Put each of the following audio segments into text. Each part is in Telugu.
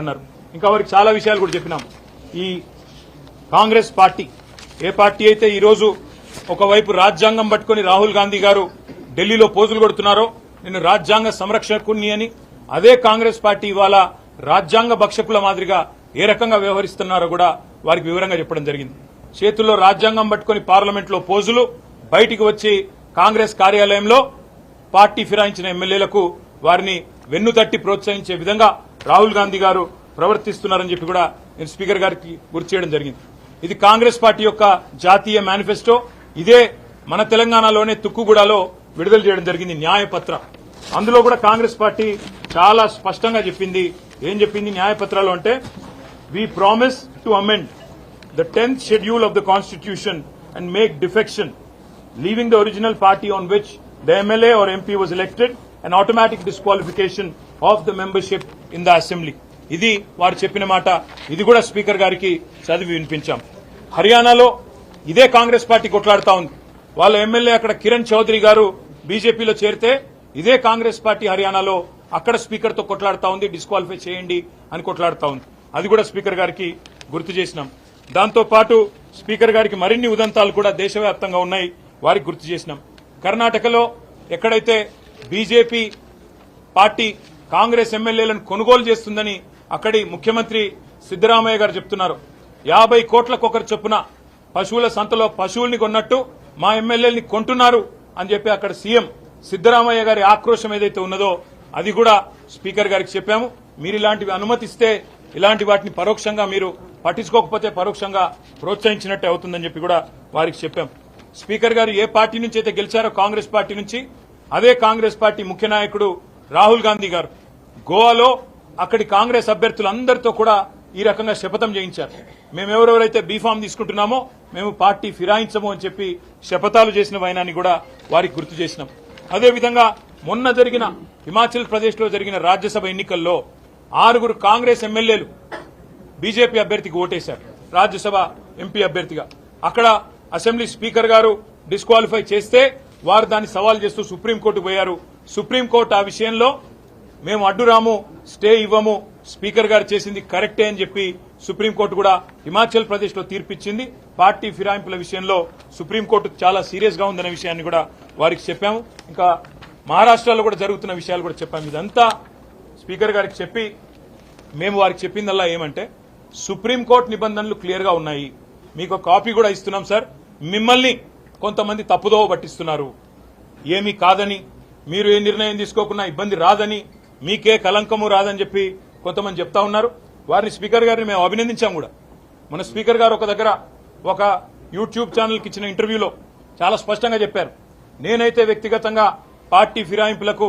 అన్నారు. ఇంకా వారికి చాలా విషయాలు కూడా చెప్పినాం. ఈ కాంగ్రెస్ పార్టీ ఏ పార్టీ అయితే ఈ రోజు ఒకవైపు రాజ్యాంగం పట్టుకుని రాహుల్ గాంధీ గారు ఢిల్లీలో పోజులు కొడుతున్నారో నేను రాజ్యాంగ సంరక్షకుని అని, అదే కాంగ్రెస్ పార్టీ ఇవాళ రాజ్యాంగ భక్షకుల మాదిరిగా ఏ రకంగా వ్యవహరిస్తున్నారో కూడా వారికి వివరంగా చెప్పడం జరిగింది. చేతుల్లో రాజ్యాంగం పట్టుకుని పార్లమెంట్లో పోజులు, బయటికి వచ్చి కాంగ్రెస్ కార్యాలయంలో పార్టీ ఫిరాయించిన ఎమ్మెల్యేలకు వారిని వెన్నుతట్టి ప్రోత్సహించే విధంగా రాహుల్ గాంధీ గారు ప్రవర్తిస్తున్నారని చెప్పి కూడా నేను స్పీకర్ గారికి గుర్తు చేయడం జరిగింది. ఇది కాంగ్రెస్ పార్టీ యొక్క జాతీయ మేనిఫెస్టో. ఇదే మన తెలంగాణలోనే తుక్కుగూడలో విడుదల చేయడం జరిగింది న్యాయపత్ర. అందులో కూడా కాంగ్రెస్ పార్టీ చాలా స్పష్టంగా చెప్పింది. ఏం చెప్పింది న్యాయపత్రాలు అంటే, we promise to amend the 10th schedule of the constitution and make defection leaving the original party on which the MLA or MP was elected and automatic disqualification of the membership in the assembly. ఇది వారు చెప్పిన మాట. ఇది కూడా స్పీకర్ గారికి చదివి వినిపించాం. హర్యానాలో ఇదే కాంగ్రెస్ పార్టీ కొట్లాడుతా ఉంది. వాళ్ళ ఎమ్మెల్యే అక్కడ కిరణ్ చౌదరి గారు బీజేపీలో చేరితే ఇదే కాంగ్రెస్ పార్టీ హర్యానాలో అక్కడ స్పీకర్ తో కొట్లాడుతా ఉంది, డిస్క్వాలిఫై చేయండి అని కొట్లాడుతా ఉంది. అది కూడా స్పీకర్ గారికి గుర్తు చేసినాం. దాంతో పాటు స్పీకర్ గారికి మరిన్ని ఉదంతాలు కూడా దేశవ్యాప్తంగా ఉన్నాయి, వారికి గుర్తు చేసినాం. కర్ణాటకలో ఎక్కడైతే బీజేపీ పార్టీ కాంగ్రెస్ ఎమ్మెల్యేలను కొనుగోలు చేస్తుందని అక్కడి ముఖ్యమంత్రి సిద్దరామయ్య గారు చెప్తున్నారు. 50 కోట్లకొకరు చొప్పున పశువుల సంతలో పశువుల్ని కొన్నట్టు మా ఎమ్మెల్యేలని కొంటున్నారు అని చెప్పి అక్కడ సీఎం సిద్దరామయ్య గారి ఆక్రోశం ఏదైతే ఉన్నదో అది కూడా స్పీకర్ గారికి చెప్పాము. మీరు ఇలాంటివి అనుమతిస్తే ఇలాంటి వాటిని పరోక్షంగా మీరు పట్టించుకోకపోతే పరోక్షంగా ప్రోత్సహించినట్టే అవుతుందని చెప్పి కూడా వారికి చెప్పాం. స్పీకర్ గారు ఏ పార్టీ నుంచి అయితే గెలిచారో కాంగ్రెస్ పార్టీ నుంచి, అదే కాంగ్రెస్ పార్టీ ముఖ్య నాయకుడు రాహుల్ గాంధీ గారు గోవాలో అక్కడి కాంగ్రెస్ అభ్యర్థులందరితో కూడా ఈ రకంగా శపథం చేయించారు. మేమెవరెవరైతే బీఫామ్ తీసుకుంటున్నామో మేము పార్టీ ఫిరాయించము అని చెప్పి శపథాలు చేసిన వైనాన్ని కూడా వారికి గుర్తు చేసినాం. అదేవిధంగా మొన్న జరిగిన హిమాచల్ ప్రదేశ్ లో జరిగిన రాజ్యసభ ఎన్నికల్లో 6 కాంగ్రెస్ ఎమ్మెల్యేలు బీజేపీ అభ్యర్థికి ఓటేశారు, రాజ్యసభ ఎంపీ అభ్యర్థిగా. అక్కడ అసెంబ్లీ స్పీకర్ గారు డిస్క్వాలిఫై చేస్తే వారు దాన్ని సవాల్ చేస్తూ సుప్రీంకోర్టుకు పోయారు. సుప్రీంకోర్టు ఆ విషయంలో మేము అడ్డురాము, స్టే ఇవ్వము, స్పీకర్ గారు చేసింది కరెక్టే అని చెప్పి సుప్రీంకోర్టు కూడా హిమాచల్ ప్రదేశ్ లో తీర్పిచ్చింది. పార్టీ ఫిరాయింపుల విషయంలో సుప్రీంకోర్టు చాలా సీరియస్ గా ఉందనే విషయాన్ని కూడా వారికి చెప్పాము. ఇంకా మహారాష్ట్రలో కూడా జరుగుతున్న విషయాలు కూడా చెప్పాము. ఇదంతా స్పీకర్ గారికి చెప్పి మేము వారికి చెప్పిందల్లా ఏమంటే, సుప్రీంకోర్టు నిబంధనలు క్లియర్ గా ఉన్నాయి, మీకు కాపీ కూడా ఇస్తున్నాం సార్, మిమ్మల్ని కొంతమంది తప్పుదోవ పట్టిస్తున్నారు, ఏమీ కాదని, మీరు ఏ నిర్ణయం తీసుకోకుండా ఇబ్బంది రాదని, మీకే కలంకము రాదని చెప్పి కొంతమంది చెప్తా ఉన్నారు. వారిని స్పీకర్ గారిని మేము అభినందించాం కూడా. మన స్పీకర్ గారు ఒక దగ్గర ఒక యూట్యూబ్ ఛానల్కి ఇచ్చిన ఇంటర్వ్యూలో చాలా స్పష్టంగా చెప్పారు, నేనైతే వ్యక్తిగతంగా పార్టీ ఫిరాయింపులకు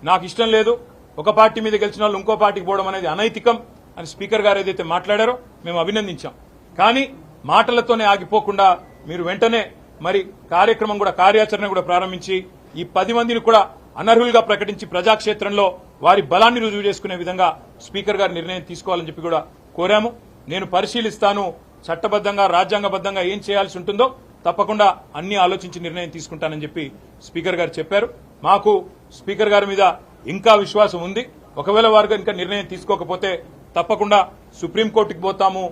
నాకు ఇష్టం లేదు, ఒక పార్టీ మీద గెలిచిన వాళ్ళు ఇంకో పార్టీకి పోవడం అనేది అనైతికం అని స్పీకర్ గారు ఏదైతే మాట్లాడారో మేము అభినందించాం. కానీ మాటలతోనే ఆగిపోకుండా మీరు వెంటనే మరి కార్యక్రమం కూడా కార్యాచరణ కూడా ప్రారంభించి ఈ 10 మందిని కూడా అనర్హులుగా ప్రకటించి ప్రజాక్షేత్రంలో వారి బలాన్ని రుజువు చేసుకునే విధంగా స్పీకర్ గారు నిర్ణయం తీసుకోవాలని చెప్పి కూడా కోరాము. నేను పరిశీలిస్తాను, చట్టబద్దంగా రాజ్యాంగబద్దంగా ఏం చేయాల్సి ఉంటుందో తప్పకుండా అన్ని ఆలోచించి నిర్ణయం తీసుకుంటానని చెప్పి స్పీకర్ గారు చెప్పారు. మాకు స్పీకర్ గారి మీద ఇంకా విశ్వాసం ఉంది. ఒకవేళ వారు ఇంకా నిర్ణయం తీసుకోకపోతే తప్పకుండా సుప్రీంకోర్టుకు పోతాము.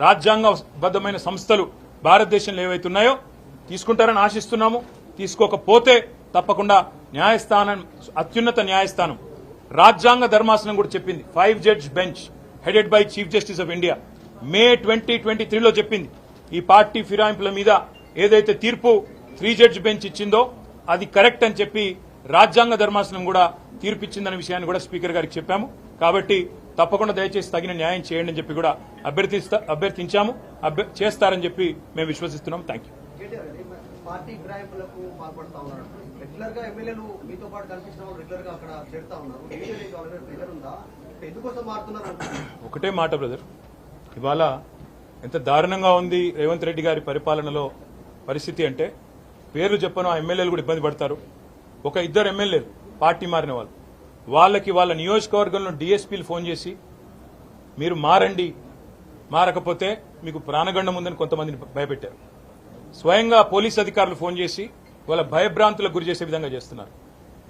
రాజ్యాంగబద్దమైన సంస్థలు భారతదేశంలో ఏవైతున్నాయో తీసుకుంటారని ఆశిస్తున్నాము. తీసుకోకపోతే తప్పకుండా న్యాయస్థానం, అత్యున్నత న్యాయస్థానం రాజ్యాంగ ధర్మాసనం కూడా చెప్పింది, 5 judge bench headed by chief justice of India May 2023లో చెప్పింది, ఈ పార్టీ ఫిరాయింపుల మీద ఏదైతే తీర్పు 3 జడ్జ్ బెంచ్ ఇచ్చిందో అది కరెక్ట్ అని చెప్పి రాజ్యాంగ ధర్మాసనం కూడా తీర్పిచ్చిందనే విషయాన్ని కూడా స్పీకర్ గారికి చెప్పాము. కాబట్టి తప్పకుండా దయచేసి తగిన న్యాయం చేయండి అని చెప్పి కూడా అభ్యర్థించాము, చేస్తారని చెప్పి మేము విశ్వసిస్తున్నాం. Thank you. పార్టీ ఫిరాయింపులకు పాల్పడతా ఉన్నారు. రెగ్యులర్ గా ఎమ్మెల్యేలు మీతో పాటు కనిపించిన వాళ్ళు రెగ్యులర్ గా అక్కడ చేరుతా ఉన్నారు. ప్రెజర్ ఉందా? ఎందుకోసం మారుతున్నారు? ఒకటే మాట బ్రదర్, ఇవాళ ఎంత దారుణంగా ఉంది రేవంత్ రెడ్డి గారి పరిపాలనలో పరిస్థితి అంటే, పేర్లు చెప్పను, ఆ ఎమ్మెల్యేలు కూడా ఇబ్బంది పడతారు. ఒక 2 ఎమ్మెల్యేలు పార్టీ మారిన వాళ్ళు, వాళ్ళకి వాళ్ళ నియోజకవర్గంలో డీఎస్పీలు ఫోన్ చేసి మీరు మారండి, మారకపోతే మీకు ప్రాణగండం ఉందని కొంతమందిని భయపెట్టారు. స్వయంగా పోలీస్ అధికారులు ఫోన్ చేసి వాళ్ళ భయభ్రాంతులకు గురి చేసే విధంగా చేస్తున్నారు.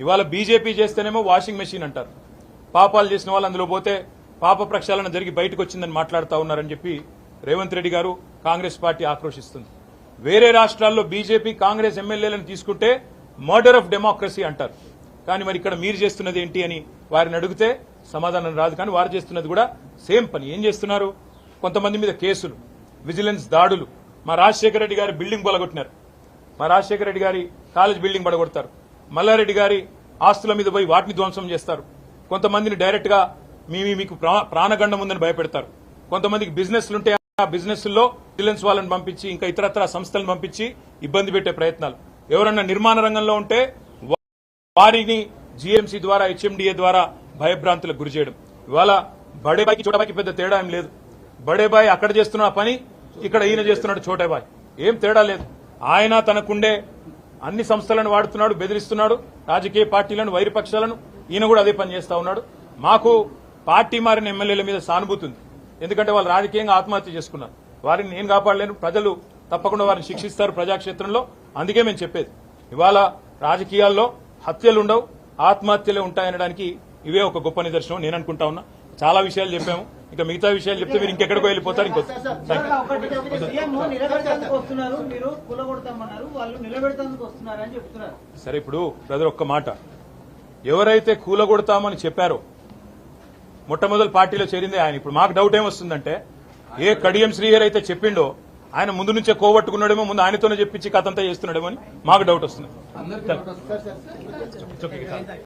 ఇవాళ బీజేపీ చేస్తేనేమో వాషింగ్ మెషిన్ అంటారు, పాపాలు చేసిన వాళ్ళు అందులో పోతే పాప ప్రక్షాళన జరిగి బయటకు వచ్చిందని మాట్లాడుతూ ఉన్నారని చెప్పి రేవంత్ రెడ్డి గారు కాంగ్రెస్ పార్టీ ఆక్రోశిస్తుంది. వేరే రాష్ట్రాల్లో బీజేపీ కాంగ్రెస్ ఎమ్మెల్యేలను తీసుకుంటే మర్డర్ ఆఫ్ డెమోక్రసీ అంటారు. కానీ మరి ఇక్కడ మీరు చేస్తున్నది ఏంటి అని వారిని అడిగితే సమాధానం రాదు. కానీ వారు చేస్తున్నది కూడా సేమ్ పని. ఏం చేస్తున్నారు? కొంతమంది మీద కేసులు, విజిలెన్స్ దాడులు. మా రాజశేఖర రెడ్డి గారి బిల్డింగ్ పడగొట్టినారు. మా రాజశేఖర రెడ్డి గారి కాలేజ్ బిల్డింగ్ పడగొడతారు. మల్లారెడ్డి గారి ఆస్తుల మీద పోయి వాటిని ధ్వంసం చేస్తారు. కొంతమందిని డైరెక్ట్ గా మీకు ప్రాణగండం ఉందని భయపెడతారు. కొంతమందికి బిజినెస్లుంటే ఆ బిజినెస్ల్లో విజిలెన్స్ వాళ్ళని పంపించి ఇంకా ఇతరత్ర సంస్థలను పంపించి ఇబ్బంది పెట్టే ప్రయత్నాలు. ఎవరన్నా నిర్మాణ రంగంలో ఉంటే వారిని జీఎంసీ ద్వారా హెచ్ఎండిఏ ద్వారా భయభ్రాంతులకు గురి చేయడం. ఇవాళ బడేబాయికి చోటాబాయికి పెద్ద తేడా ఏం లేదు. బడేబాయి అక్కడ చేస్తున్న పని ఇక్కడ ఈయన చేస్తున్నాడు చోటాబాయి. ఏం తేడా లేదు. ఆయన తనకుండే అన్ని సంస్థలను వాడుతున్నాడు, బెదిరిస్తున్నాడు రాజకీయ పార్టీలను, వైరపక్షాలను. ఈయన కూడా అదే పని చేస్తా ఉన్నాడు. మాకు పార్టీ మారిన ఎమ్మెల్యేల మీద సానుభూతి ఉంది. ఎందుకంటే వాళ్ళు రాజకీయంగా ఆత్మహత్య చేసుకున్నారు. వారిని నేను కాపాడలేను, ప్రజలు తప్పకుండా వారిని శిక్షిస్తారు ప్రజాక్షేత్రంలో. అందుకే మేము చెప్పేది ఇవాళ రాజకీయాల్లో హత్యలు ఉండవు, ఆత్మహత్యలే ఉంటాయనడానికి ఇవే ఒక గొప్ప నిదర్శనం నేను అనుకుంటా ఉన్నా. చాలా విషయాలు చెప్పాము. ఇంకా మిగతా విషయాలు చెప్తే మీరు ఇంకెక్కడికో వెళ్ళిపోతారు. సరే, ఇప్పుడు బ్రదర్ ఒక్క మాట, ఎవరైతే కూలగొడతామని చెప్పారో మొట్టమొదటి పార్టీలో చేరిందే ఆయన. ఇప్పుడు మాకు డౌట్ ఏమొస్తుందంటే, ఏ కడియం శ్రీహరి అయితే చెప్పిండో ఆయన ముందు నుంచే కోవట్టుకున్నాడేమో, ముందు ఆయనతోనే చెప్పించి కథంతా చేస్తున్నాడేమో అని మాకు డౌట్ వస్తుంది.